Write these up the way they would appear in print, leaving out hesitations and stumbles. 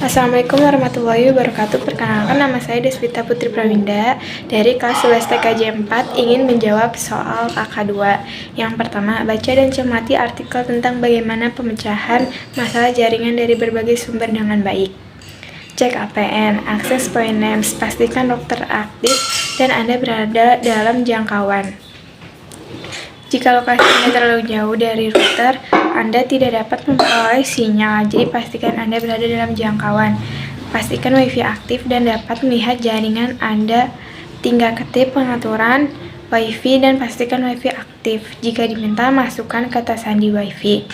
Assalamualaikum warahmatullahi wabarakatuh. Perkenalkan, nama saya Deswita Putri Prawinda dari kelas 11 TKJ 4 ingin menjawab soal AK2. Yang pertama, baca dan cermati artikel tentang bagaimana pemecahan masalah jaringan dari berbagai sumber dengan baik. Cek APN, akses point names, pastikan dokter aktif dan Anda berada dalam jangkauan. Jika lokasinya terlalu jauh dari router, Anda tidak dapat memperoleh sinyal, jadi pastikan Anda berada dalam jangkauan. Pastikan WiFi aktif dan dapat melihat jaringan Anda. Tinggal ketik pengaturan WiFi dan pastikan WiFi aktif. Jika diminta, masukkan kata sandi WiFi.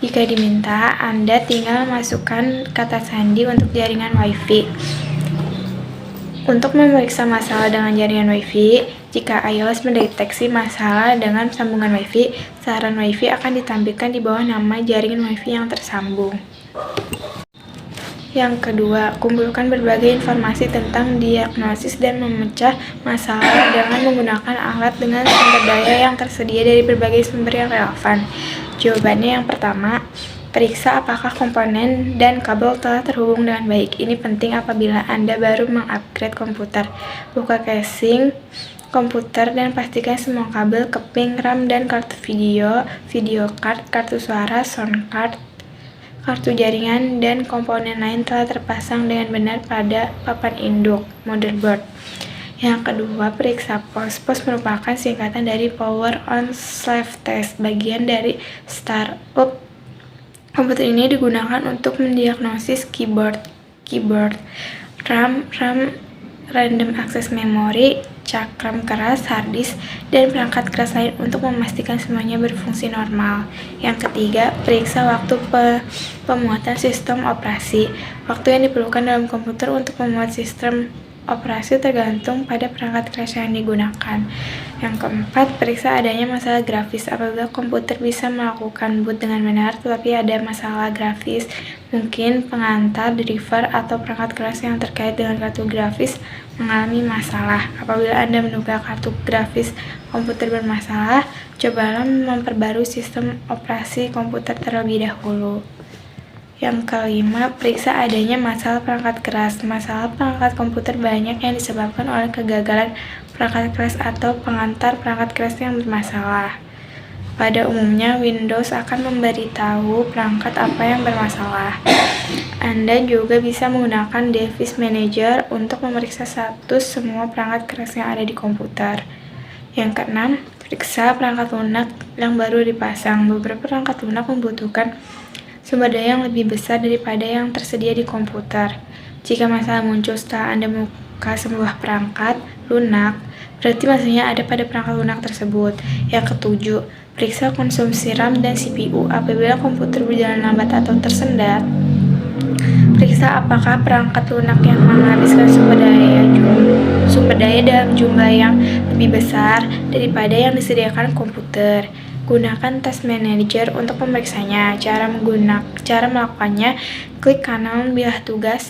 Jika diminta, Anda tinggal masukkan kata sandi untuk jaringan WiFi. Untuk memeriksa masalah dengan jaringan WiFi, jika iOS mendeteksi masalah dengan sambungan WiFi, saran WiFi akan ditampilkan di bawah nama jaringan WiFi yang tersambung. Yang kedua, kumpulkan berbagai informasi tentang diagnosis dan memecah masalah dengan menggunakan alat dengan sumber daya yang tersedia dari berbagai sumber yang relevan. Jawabannya yang pertama, periksa apakah komponen dan kabel telah terhubung dengan baik. Ini penting apabila Anda baru mengupgrade komputer. Buka casing komputer dan pastikan semua kabel, keping, RAM, dan kartu video, video card, kartu suara, sound card, kartu jaringan, dan komponen lain telah terpasang dengan benar pada papan induk, motherboard. Yang kedua, periksa POS. POS merupakan singkatan dari Power On Slave Test, bagian dari startup. Komputer ini digunakan untuk mendiagnosis keyboard, RAM, random access memory, cakram keras, hard disk, dan perangkat keras lain untuk memastikan semuanya berfungsi normal. Yang ketiga, periksa waktu pemuatan sistem operasi. Waktu yang diperlukan dalam komputer untuk memuat sistem operasi tergantung pada perangkat keras yang digunakan. Yang keempat, periksa adanya masalah grafis. Apabila komputer bisa melakukan boot dengan benar, tetapi ada masalah grafis, mungkin pengantar, driver, atau perangkat keras yang terkait dengan kartu grafis mengalami masalah. Apabila Anda menduga kartu grafis komputer bermasalah, cobalah memperbarui sistem operasi komputer terlebih dahulu. Yang kelima, periksa adanya masalah perangkat keras. Masalah perangkat komputer banyak yang disebabkan oleh kegagalan perangkat keras atau pengantar perangkat keras yang bermasalah. Pada umumnya, Windows akan memberitahu perangkat apa yang bermasalah. Anda juga bisa menggunakan Device Manager untuk memeriksa status semua perangkat keras yang ada di komputer. Yang keenam, periksa perangkat lunak yang baru dipasang. Beberapa perangkat lunak membutuhkan sumber daya yang lebih besar daripada yang tersedia di komputer. Jika masalah muncul setelah Anda membuka sebuah perangkat lunak, berarti masalahnya ada pada perangkat lunak tersebut. Yang ketujuh, periksa konsumsi RAM dan CPU. Apabila komputer berjalan lambat atau tersendat, periksa apakah perangkat lunak yang menghabiskan sumber daya dalam jumlah yang lebih besar daripada yang disediakan komputer. Gunakan Task Manager untuk memeriksanya. Cara melakukannya, klik kanan bilah tugas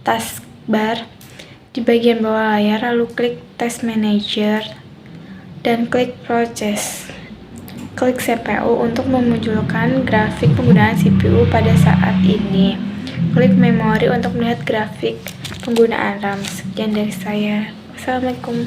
taskbar di bagian bawah layar, lalu klik Task Manager dan klik Process. Klik CPU untuk memunculkan grafik penggunaan CPU pada saat ini. Klik memori untuk melihat grafik penggunaan RAM. Sekian dari saya. Wassalamualaikum.